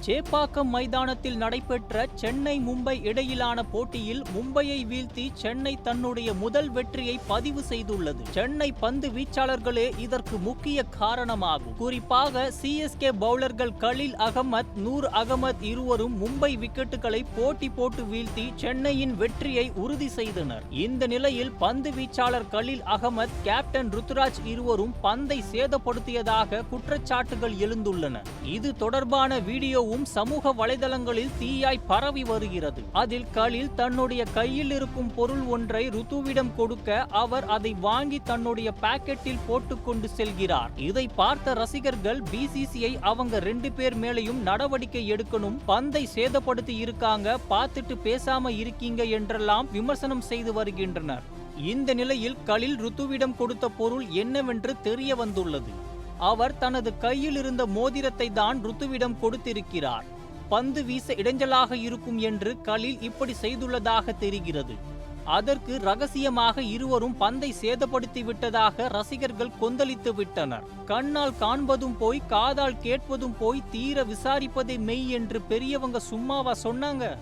சேப்பாக்கம் மைதானத்தில் நடைபெற்ற சென்னை மும்பை இடையிலான போட்டியில் மும்பையை வீழ்த்தி சென்னை தன்னுடைய முதல் வெற்றியை பதிவு செய்துள்ளது. சென்னை பந்து வீச்சாளர்களே இதற்கு முக்கிய காரணமாகும். குறிப்பாக சிஎஸ்கே பவுலர்கள் கலீல் அகமத், நூர் அகமத் இருவரும் மும்பை விக்கெட்டுகளை போட்டி போட்டு வீழ்த்தி சென்னையின் வெற்றியை உறுதி செய்தனர். இந்த நிலையில் பந்து வீச்சாளர் கலீல் அகமத், கேப்டன் ருத்துராஜ் இருவரும் பந்தை சேதப்படுத்தியதாக குற்றச்சாட்டுகள் எழுந்துள்ளன. இது தொடர்பான வீடியோவும் சமூக வலைதளங்களில் தீயாய் பரவி வருகிறது. அதில் கலீல் தன்னுடைய கையில் இருக்கும் பொருள் ஒன்றை ருத்துவிடம் கொடுக்க அவர் அதை வாங்கி தன்னுடைய பாக்கெட்டில் போட்டுக்கொண்டு செல்கிறார். இதை பார்த்த ரசிகர்கள் பிசிசிஐ அவங்க 2 பேர் மேலையும் நடவடிக்கை எடுக்கணும், பந்தை சேதப்படுத்தி இருக்காங்க, பார்த்துட்டு பேசாம இருக்கீங்க என்றெல்லாம் விமர்சனம் செய்து வருகின்றனர். இந்த நிலையில் கலீல் ருத்துவிடம் கொடுத்த பொருள் என்னவென்று தெரிய வந்துள்ளது. அவர் தனது கையில் இருந்த மோதிரத்தை தான் ருத்துவிடம் கொடுத்திருக்கிறார். பந்து வீச இடைஞ்சலாக இருக்கும் என்று கலீல் இப்படி செய்துள்ளதாக தெரிகிறது. அதற்கு ரகசியமாக இருவரும் பந்தை சேதப்படுத்தி விட்டதாக ரசிகர்கள் கொந்தளித்து விட்டனர். கண்ணால் காண்பதும் போய் காதால் கேட்பதும் போய் தீர விசாரிப்பதே மெய் என்று பெரியவங்க சும்மாவா சொன்னாங்க?